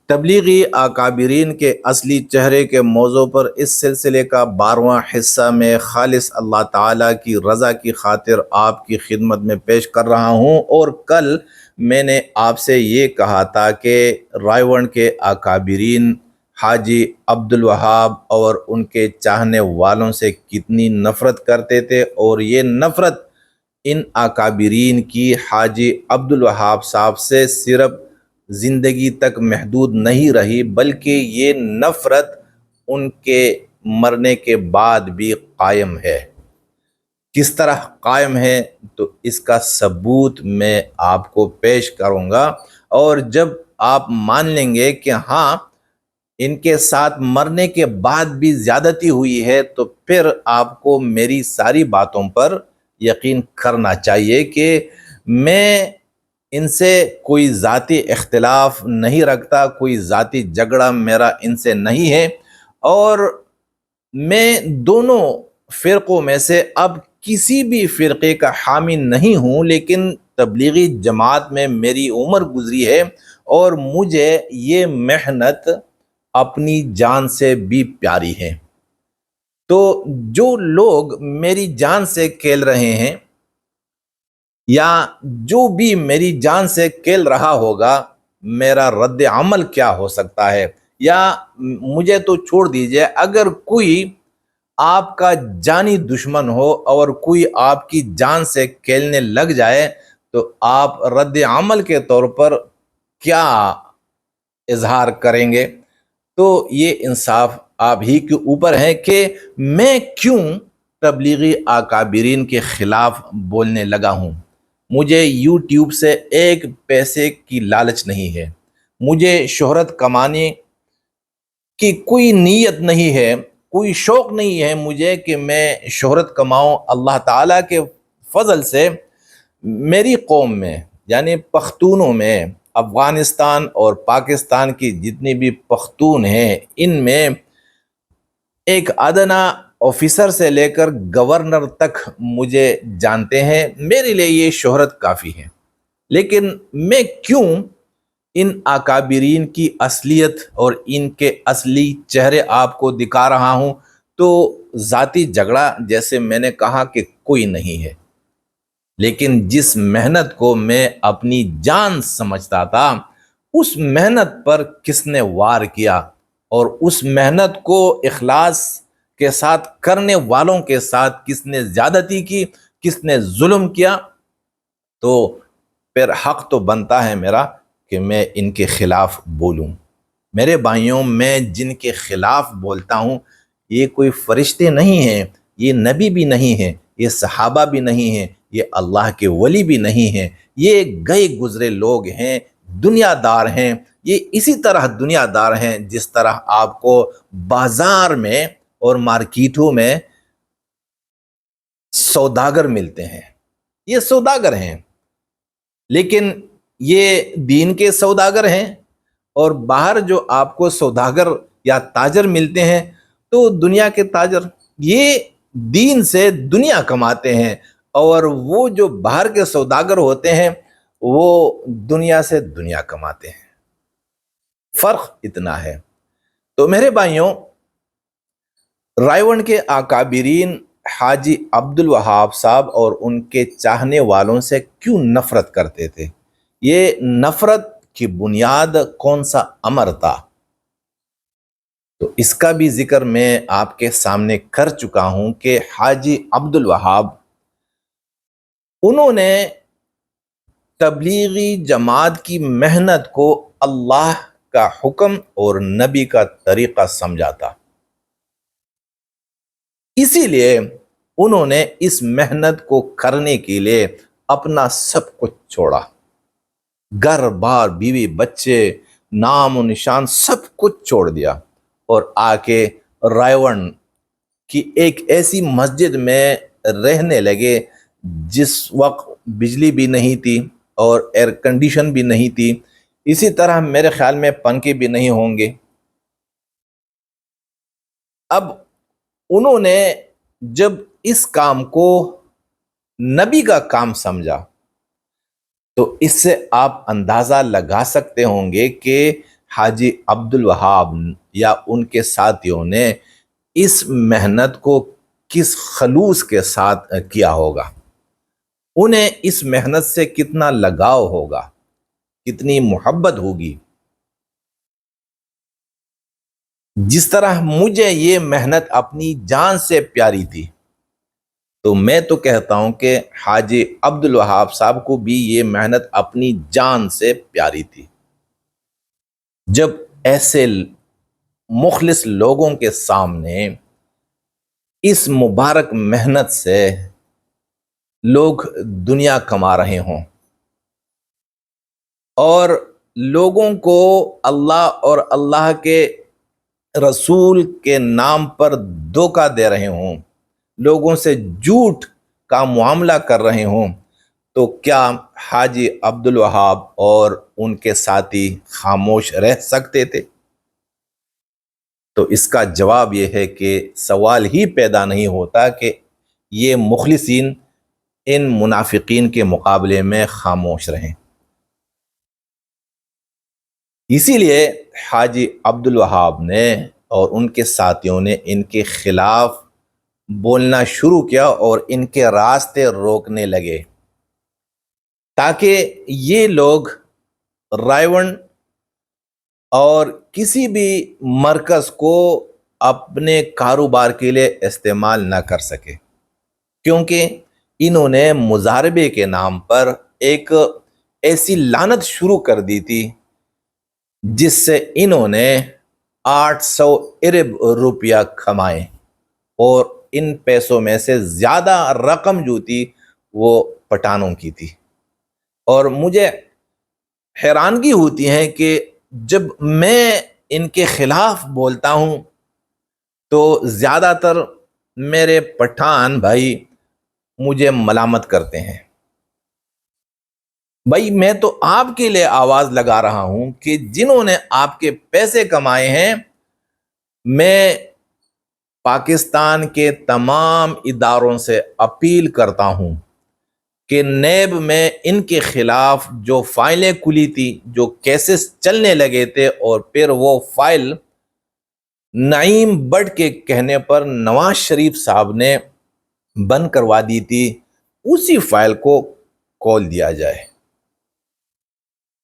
تبلیغی اکابرین کے اصلی چہرے کے موضوع پر اس سلسلے کا 12واں حصہ میں خالص اللہ تعالیٰ کی رضا کی خاطر آپ کی خدمت میں پیش کر رہا ہوں۔ اور کل میں نے آپ سے یہ کہا تھا کہ رائے ون کے اکابرین حاجی عبدالوہاب اور ان کے چاہنے والوں سے کتنی نفرت کرتے تھے، اور یہ نفرت ان اکابرین کی حاجی عبدالوہاب صاحب سے صرف زندگی تک محدود نہیں رہی، بلکہ یہ نفرت ان کے مرنے کے بعد بھی قائم ہے۔ کس طرح قائم ہے تو اس کا ثبوت میں آپ کو پیش کروں گا، اور جب آپ مان لیں گے کہ ہاں ان کے ساتھ مرنے کے بعد بھی زیادتی ہوئی ہے، تو پھر آپ کو میری ساری باتوں پر یقین کرنا چاہیے کہ میں ان سے کوئی ذاتی اختلاف نہیں رکھتا، کوئی ذاتی جھگڑا میرا ان سے نہیں ہے، اور میں دونوں فرقوں میں سے اب کسی بھی فرقے کا حامی نہیں ہوں، لیکن تبلیغی جماعت میں میری عمر گزری ہے اور مجھے یہ محنت اپنی جان سے بھی پیاری ہے۔ تو جو لوگ میری جان سے کھیل رہے ہیں، یا جو بھی میری جان سے کھیل رہا ہوگا، میرا رد عمل کیا ہو سکتا ہے؟ یا مجھے تو چھوڑ دیجئے، اگر کوئی آپ کا جانی دشمن ہو اور کوئی آپ کی جان سے کھیلنے لگ جائے، تو آپ رد عمل کے طور پر کیا اظہار کریں گے؟ تو یہ انصاف آپ ہی کے اوپر ہے کہ میں کیوں تبلیغی اکابرین کے خلاف بولنے لگا ہوں۔ مجھے یوٹیوب سے ایک پیسے کی لالچ نہیں ہے، مجھے شہرت کمانے کی کوئی نیت نہیں ہے، کوئی شوق نہیں ہے مجھے کہ میں شہرت کماؤں۔ اللہ تعالیٰ کے فضل سے میری قوم میں، یعنی پختونوں میں، افغانستان اور پاکستان کی جتنی بھی پختون ہیں، ان میں ایک ادنا آفیسر سے لے کر گورنر تک مجھے جانتے ہیں۔ میرے لیے یہ شہرت کافی ہے، لیکن میں کیوں ان اکابرین کی اصلیت اور ان کے اصلی چہرے آپ کو دکھا رہا ہوں؟ تو ذاتی جھگڑا جیسے میں نے کہا کہ کوئی نہیں ہے، لیکن جس محنت کو میں اپنی جان سمجھتا تھا، اس محنت پر کس نے وار کیا، اور اس محنت کو اخلاص کے ساتھ کرنے والوں کے ساتھ کس نے زیادتی کی، کس نے ظلم کیا، تو پھر حق تو بنتا ہے میرا کہ میں ان کے خلاف بولوں۔ میرے بھائیوں، میں جن کے خلاف بولتا ہوں یہ کوئی فرشتے نہیں ہیں، یہ نبی بھی نہیں ہیں، یہ صحابہ بھی نہیں ہیں، یہ اللہ کے ولی بھی نہیں ہیں، یہ گئے گزرے لوگ ہیں، دنیا دار ہیں۔ یہ اسی طرح دنیا دار ہیں جس طرح آپ کو بازار میں اور مارکیٹوں میں سوداگر ملتے ہیں، یہ سوداگر ہیں، لیکن یہ دین کے سوداگر ہیں۔ اور باہر جو آپ کو سوداگر یا تاجر ملتے ہیں تو دنیا کے تاجر، یہ دین سے دنیا کماتے ہیں، اور وہ جو باہر کے سوداگر ہوتے ہیں وہ دنیا سے دنیا کماتے ہیں۔ فرق اتنا ہے۔ تو میرے بھائیوں، رائے ون کے اکابرین حاجی عبدالوہاب صاحب اور ان کے چاہنے والوں سے کیوں نفرت کرتے تھے؟ یہ نفرت کی بنیاد کون سا امر تھا؟ تو اس کا بھی ذکر میں آپ کے سامنے کر چکا ہوں کہ حاجی عبدالوہاب، انہوں نے تبلیغی جماعت کی محنت کو اللہ کا حکم اور نبی کا طریقہ سمجھا تھا، اسی لیے انہوں نے اس محنت کو کرنے کے لیے اپنا سب کچھ چھوڑا، گھر بار، بیوی بچے، نام و نشان، سب کچھ چھوڑ دیا، اور آ کے رائے ون کی ایک ایسی مسجد میں رہنے لگے جس وقت بجلی بھی نہیں تھی اور ایئر کنڈیشن بھی نہیں تھی، اسی طرح میرے خیال میں پنکھے بھی نہیں ہوں گے۔ اب انہوں نے جب اس کام کو نبی کا کام سمجھا، تو اس سے آپ اندازہ لگا سکتے ہوں گے کہ حاجی عبد الوہاب یا ان کے ساتھیوں نے اس محنت کو کس خلوص کے ساتھ کیا ہوگا، انہیں اس محنت سے کتنا لگاؤ ہوگا، کتنی محبت ہوگی۔ جس طرح مجھے یہ محنت اپنی جان سے پیاری تھی، تو میں تو کہتا ہوں کہ حاجی عبد الوہاب صاحب کو بھی یہ محنت اپنی جان سے پیاری تھی۔ جب ایسے مخلص لوگوں کے سامنے اس مبارک محنت سے لوگ دنیا کما رہے ہوں اور لوگوں کو اللہ اور اللہ کے رسول کے نام پر دھوکہ دے رہے ہوں، لوگوں سے جھوٹ کا معاملہ کر رہے ہوں، تو کیا حاجی عبد الوہاب اور ان کے ساتھی خاموش رہ سکتے تھے؟ تو اس کا جواب یہ ہے کہ سوال ہی پیدا نہیں ہوتا کہ یہ مخلصین ان منافقین کے مقابلے میں خاموش رہیں۔ اسی لیے حاجی عبد الوہاب نے اور ان کے ساتھیوں نے ان کے خلاف بولنا شروع کیا اور ان کے راستے روکنے لگے، تاکہ یہ لوگ رائیون اور کسی بھی مرکز کو اپنے کاروبار کے لیے استعمال نہ کر سکے، کیونکہ انہوں نے مضاربے کے نام پر ایک ایسی لعنت شروع کر دی تھی جس سے انہوں نے 800 ارب روپیہ کمائے، اور ان پیسوں میں سے زیادہ رقم جو تھی وہ پٹھانوں کی تھی۔ اور مجھے حیرانگی ہوتی ہے کہ جب میں ان کے خلاف بولتا ہوں تو زیادہ تر میرے پٹھان بھائی مجھے ملامت کرتے ہیں۔ بھائی میں تو آپ کے لیے آواز لگا رہا ہوں کہ جنہوں نے آپ کے پیسے کمائے ہیں، میں پاکستان کے تمام اداروں سے اپیل کرتا ہوں کہ نیب میں ان کے خلاف جو فائلیں کھلی تھی، جو کیسز چلنے لگے تھے، اور پھر وہ فائل نعیم بٹ کے کہنے پر نواز شریف صاحب نے بند کروا دی تھی، اسی فائل کو کھول دیا جائے،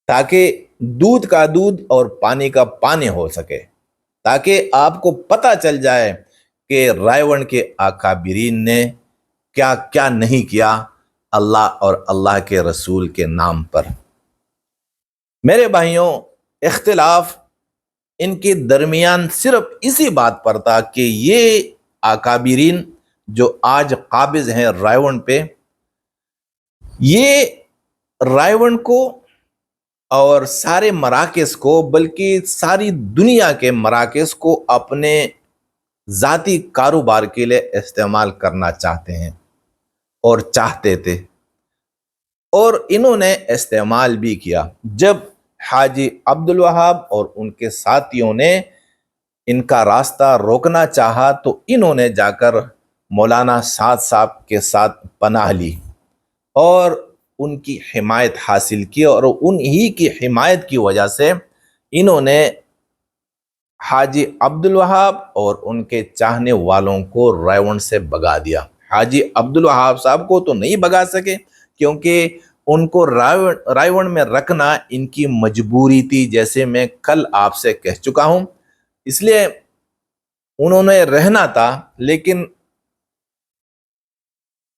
تاکہ دودھ کا دودھ اور پانی کا پانی ہو سکے، تاکہ آپ کو پتہ چل جائے کہ رائیون کے اکابرین نے کیا کیا نہیں کیا اللہ اور اللہ کے رسول کے نام پر۔ میرے بھائیوں، اختلاف ان کے درمیان صرف اسی بات پر تھا کہ یہ اکابرین جو آج قابض ہیں رائیون پہ، یہ رائیون کو اور سارے مراکز کو، بلکہ ساری دنیا کے مراکز کو اپنے ذاتی کاروبار کے لیے استعمال کرنا چاہتے ہیں اور چاہتے تھے، اور انہوں نے استعمال بھی کیا۔ جب حاجی عبد الوہاب اور ان کے ساتھیوں نے ان کا راستہ روکنا چاہا تو انہوں نے جا کر مولانا سعد صاحب کے ساتھ پناہ لی اور ان کی حمایت حاصل کی، اور انہی کی حمایت کی وجہ سے انہوں نے حاجی عبد الوہاب اور ان کے چاہنے والوں کو رائیون سے بھگا دیا۔ حاجی عبد الوہاب صاحب کو تو نہیں بھگا سکے، کیونکہ ان کو رائیون میں رکھنا ان کی مجبوری تھی، جیسے میں کل آپ سے کہہ چکا ہوں، اس لیے انہوں نے رہنا تھا۔ لیکن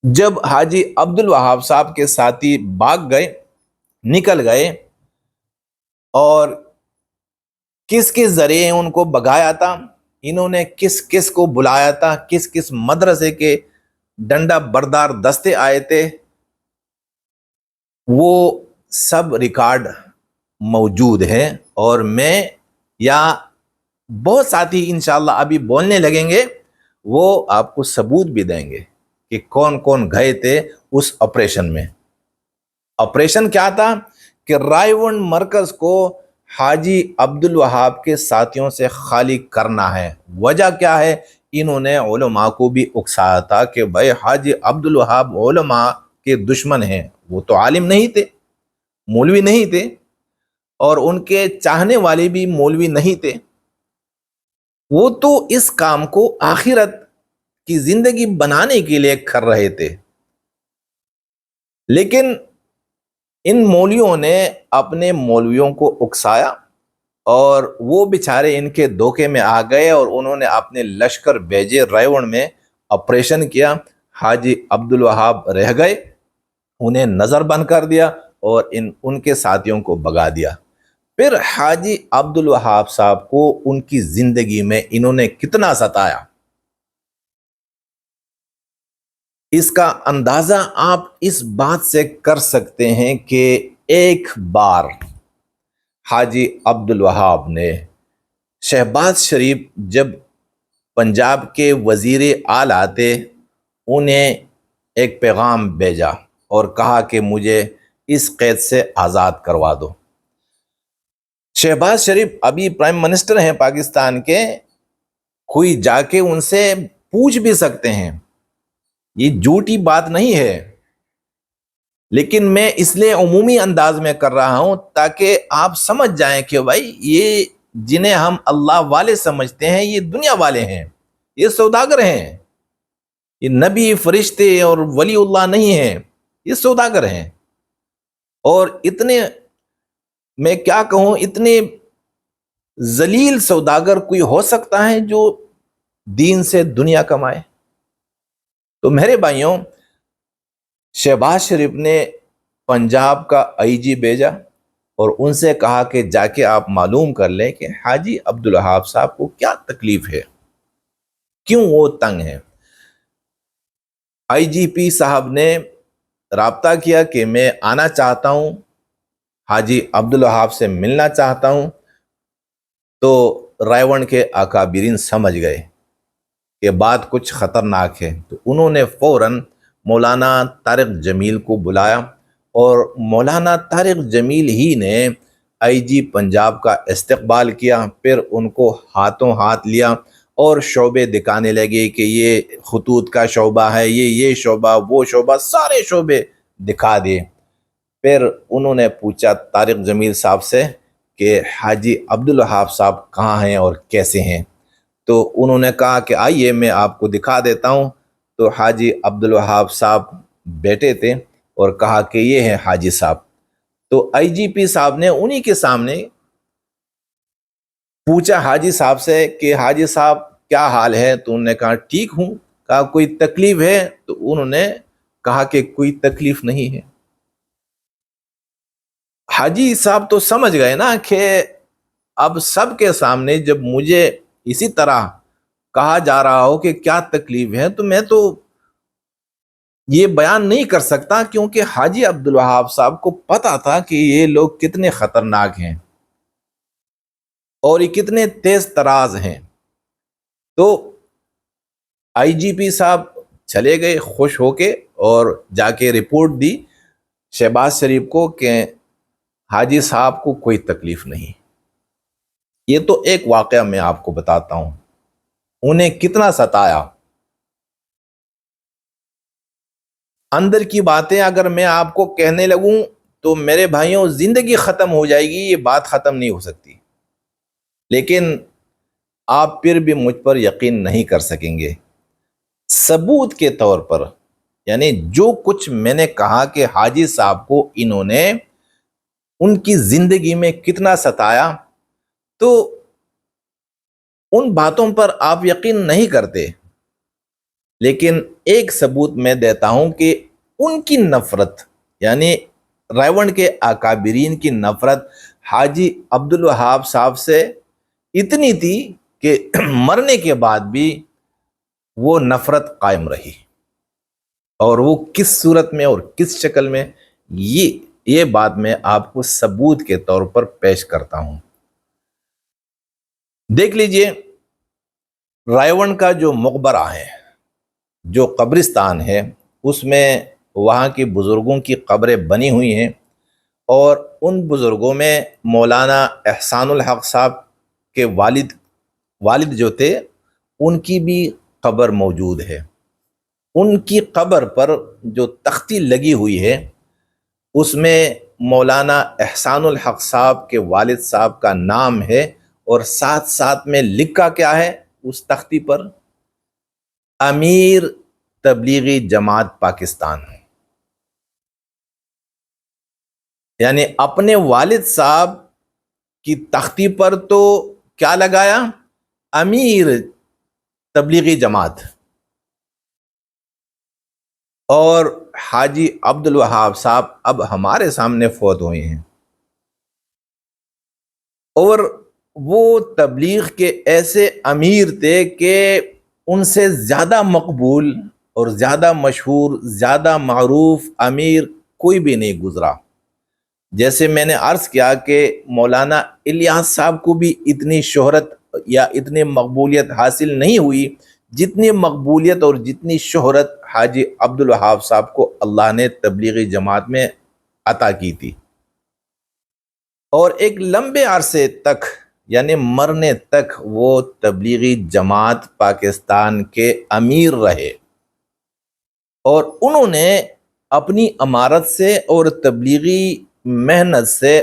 جب حاجی عبد الوہاب صاحب کے ساتھی بھاگ گئے، نکل گئے، اور کس کس ذریعے ان کو بھگایا تھا، انہوں نے کس کس کو بلایا تھا، کس کس مدرسے کے ڈنڈا بردار دستے آئے تھے، وہ سب ریکارڈ موجود ہیں، اور میں یا بہت ساتھی انشاءاللہ ابھی بولنے لگیں گے، وہ آپ کو ثبوت بھی دیں گے کہ کون کون گئے تھے اس آپریشن میں۔ آپریشن کیا تھا کہ رائیون مرکز کو حاجی عبد الوہاب کے ساتھیوں سے خالی کرنا ہے۔ وجہ کیا ہے؟ انہوں نے علماء کو بھی اکسایا تھا کہ بھائی حاجی عبد الوہاب علماء کے دشمن ہیں، وہ تو عالم نہیں تھے، مولوی نہیں تھے، اور ان کے چاہنے والے بھی مولوی نہیں تھے، وہ تو اس کام کو آخرت کی زندگی بنانے کے لیے کر رہے تھے، لیکن ان مولویوں نے اپنے مولویوں کو اکسایا اور وہ بیچارے ان کے دھوکے میں آ گئے اور انہوں نے اپنے لشکر بھیجے، ریون میں آپریشن کیا، حاجی عبد الوہاب رہ گئے، انہیں نظر بند کر دیا اور ان کے ساتھیوں کو بھگا دیا۔ پھر حاجی عبد الوہاب صاحب کو ان کی زندگی میں انہوں نے کتنا ستایا، اس کا اندازہ آپ اس بات سے کر سکتے ہیں کہ ایک بار حاجی عبد الوہاب نے شہباز شریف جب پنجاب کے وزیر اعلیٰ تھے، انہیں ایک پیغام بھیجا اور کہا کہ مجھے اس قید سے آزاد کروا دو۔ شہباز شریف ابھی پرائم منسٹر ہیں پاکستان کے، کوئی جا کے ان سے پوچھ بھی سکتے ہیں، یہ جھوٹی بات نہیں ہے، لیکن میں اس لیے عمومی انداز میں کر رہا ہوں تاکہ آپ سمجھ جائیں کہ بھائی یہ جنہیں ہم اللہ والے سمجھتے ہیں یہ دنیا والے ہیں، یہ سوداگر ہیں، یہ نبی فرشتے اور ولی اللہ نہیں ہیں، یہ سوداگر ہیں۔ اور اتنے، میں کیا کہوں، اتنے ذلیل سوداگر کوئی ہو سکتا ہے جو دین سے دنیا کمائے؟ تو میرے بھائیوں، شہباز شریف نے پنجاب کا آئی جی بھیجا اور ان سے کہا کہ جا کے آپ معلوم کر لیں کہ حاجی عبد الوہاب صاحب کو کیا تکلیف ہے، کیوں وہ تنگ ہے۔ آئی جی پی صاحب نے رابطہ کیا کہ میں آنا چاہتا ہوں، حاجی عبد الوہاب سے ملنا چاہتا ہوں۔ تو رائیون کے اکابرین سمجھ گئے کہ بات کچھ خطرناک ہے، تو انہوں نے فوراً مولانا طارق جمیل کو بلایا اور مولانا طارق جمیل ہی نے آئی جی پنجاب کا استقبال کیا، پھر ان کو ہاتھوں ہاتھ لیا اور شعبے دکھانے لگے کہ یہ خطوط کا شعبہ ہے، یہ شعبہ، وہ شعبہ، سارے شعبے دکھا دیے۔ پھر انہوں نے پوچھا طارق جمیل صاحب سے کہ حاجی عبد الوہاب صاحب کہاں ہیں اور کیسے ہیں؟ تو انہوں نے کہا کہ آئیے میں آپ کو دکھا دیتا ہوں۔ تو حاجی عبد الوہاب صاحب بیٹھے تھے اور کہا کہ یہ ہیں حاجی صاحب۔ تو آئی جی پی صاحب نے انہی کے سامنے پوچھا حاجی صاحب سے کہ حاجی صاحب کیا حال ہے؟ تو انہوں نے کہا ٹھیک ہوں۔ کہا کوئی تکلیف ہے؟ تو انہوں نے کہا کہ کوئی تکلیف نہیں ہے۔ حاجی صاحب تو سمجھ گئے نا کہ اب سب کے سامنے جب مجھے اسی طرح کہا جا رہا ہو کہ کیا تکلیف ہے، تو میں تو یہ بیان نہیں کر سکتا، کیونکہ حاجی عبد الوہاب صاحب کو پتا تھا کہ یہ لوگ کتنے خطرناک ہیں اور یہ کتنے تیز تراز ہیں۔ تو آئی جی پی صاحب چلے گئے خوش ہو کے اور جا کے رپورٹ دی شہباز شریف کو کہ حاجی صاحب کو کوئی تکلیف نہیں۔ یہ تو ایک واقعہ میں آپ کو بتاتا ہوں انہیں کتنا ستایا۔ اندر کی باتیں اگر میں آپ کو کہنے لگوں تو میرے بھائیوں زندگی ختم ہو جائے گی، یہ بات ختم نہیں ہو سکتی، لیکن آپ پھر بھی مجھ پر یقین نہیں کر سکیں گے۔ ثبوت کے طور پر، یعنی جو کچھ میں نے کہا کہ حاجی صاحب کو انہوں نے ان کی زندگی میں کتنا ستایا، تو ان باتوں پر آپ یقین نہیں کرتے، لیکن ایک ثبوت میں دیتا ہوں کہ ان کی نفرت، یعنی ریونڈ کے اکابرین کی نفرت حاجی عبد الوہاب صاحب سے اتنی تھی کہ مرنے کے بعد بھی وہ نفرت قائم رہی، اور وہ کس صورت میں اور کس شکل میں، یہ بات میں آپ کو ثبوت کے طور پر پیش کرتا ہوں۔ دیکھ لیجئے رائیونڈ کا جو مقبرہ ہے، جو قبرستان ہے، اس میں وہاں کی بزرگوں کی قبریں بنی ہوئی ہیں، اور ان بزرگوں میں مولانا احسان الحق صاحب کے والد جو تھے ان کی بھی قبر موجود ہے۔ ان کی قبر پر جو تختی لگی ہوئی ہے اس میں مولانا احسان الحق صاحب کے والد صاحب کا نام ہے، اور ساتھ ساتھ میں لکھا کیا ہے اس تختی پر؟ امیر تبلیغی جماعت پاکستان۔ یعنی اپنے والد صاحب کی تختی پر تو کیا لگایا؟ امیر تبلیغی جماعت۔ اور حاجی عبد الوہاب صاحب اب ہمارے سامنے فوت ہوئے ہیں، اور وہ تبلیغ کے ایسے امیر تھے کہ ان سے زیادہ مقبول اور زیادہ مشہور، زیادہ معروف امیر کوئی بھی نہیں گزرا۔ جیسے میں نے عرض کیا کہ مولانا الیاس صاحب کو بھی اتنی شہرت یا اتنی مقبولیت حاصل نہیں ہوئی جتنی مقبولیت اور جتنی شہرت حاجی عبد الوہاب صاحب کو اللہ نے تبلیغی جماعت میں عطا کی تھی۔ اور ایک لمبے عرصے تک، یعنی مرنے تک، وہ تبلیغی جماعت پاکستان کے امیر رہے، اور انہوں نے اپنی امارت سے اور تبلیغی محنت سے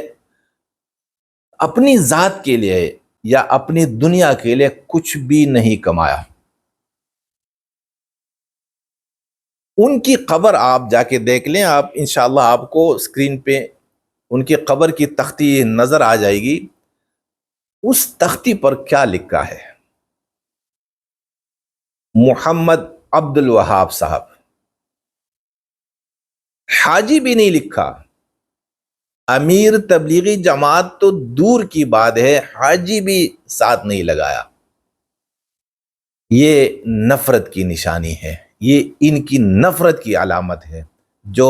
اپنی ذات کے لیے یا اپنی دنیا کے لیے کچھ بھی نہیں کمایا۔ ان کی قبر آپ جا کے دیکھ لیں، آپ انشاءاللہ آپ کو اسکرین پہ ان کی قبر کی تختی نظر آ جائے گی۔ اس تختی پر کیا لکھا ہے؟ محمد عبد الوہاب صاحب۔ حاجی بھی نہیں لکھا، امیر تبلیغی جماعت تو دور کی بات ہے، حاجی بھی ساتھ نہیں لگایا۔ یہ نفرت کی نشانی ہے، یہ ان کی نفرت کی علامت ہے، جو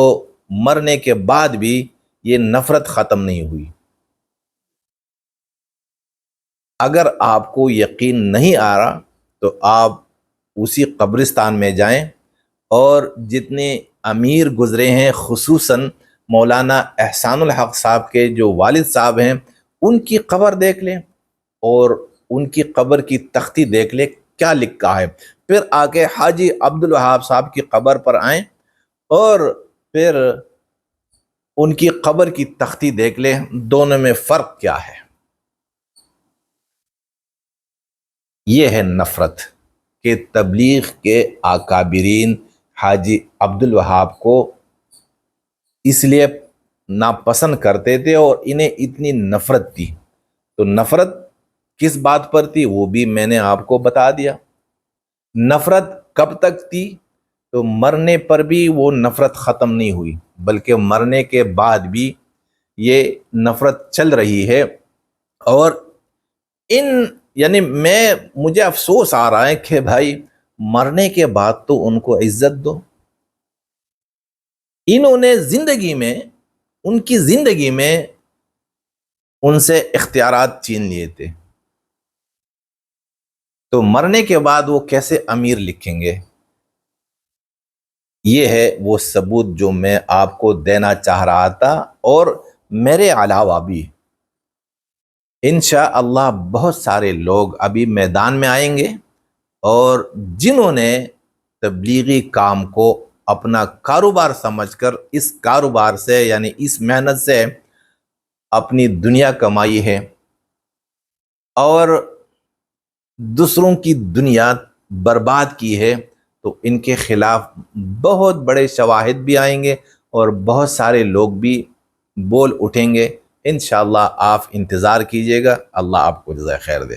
مرنے کے بعد بھی یہ نفرت ختم نہیں ہوئی۔ اگر آپ کو یقین نہیں آ رہا تو آپ اسی قبرستان میں جائیں، اور جتنے امیر گزرے ہیں، خصوصاً مولانا احسان الحق صاحب کے جو والد صاحب ہیں، ان کی قبر دیکھ لیں اور ان کی قبر کی تختی دیکھ لیں کیا لکھا ہے، پھر آگے حاجی عبد الوہاب صاحب کی قبر پر آئیں اور پھر ان کی قبر کی تختی دیکھ لیں، دونوں میں فرق کیا ہے۔ یہ ہے نفرت کہ تبلیغ کے اکابرین حاجی عبد الوہاب کو اس لیے ناپسند کرتے تھے اور انہیں اتنی نفرت تھی۔ تو نفرت کس بات پر تھی وہ بھی میں نے آپ کو بتا دیا۔ نفرت کب تک تھی؟ تو مرنے پر بھی وہ نفرت ختم نہیں ہوئی، بلکہ مرنے کے بعد بھی یہ نفرت چل رہی ہے۔ اور یعنی مجھے افسوس آ رہا ہے کہ بھائی مرنے کے بعد تو ان کو عزت دو۔ انہوں نے زندگی میں، ان کی زندگی میں ان سے اختیارات چھین لیے تھے، تو مرنے کے بعد وہ کیسے امیر لکھیں گے؟ یہ ہے وہ ثبوت جو میں آپ کو دینا چاہ رہا تھا، اور میرے علاوہ بھی انشاءاللہ بہت سارے لوگ ابھی میدان میں آئیں گے، اور جنہوں نے تبلیغی کام کو اپنا کاروبار سمجھ کر اس کاروبار سے، یعنی اس محنت سے اپنی دنیا کمائی ہے، اور دوسروں کی دنیا برباد کی ہے، تو ان کے خلاف بہت بڑے شواہد بھی آئیں گے اور بہت سارے لوگ بھی بول اٹھیں گے۔ انشاءاللہ آپ انتظار کیجئے گا۔ اللہ آپ کو جزائے خیر دے۔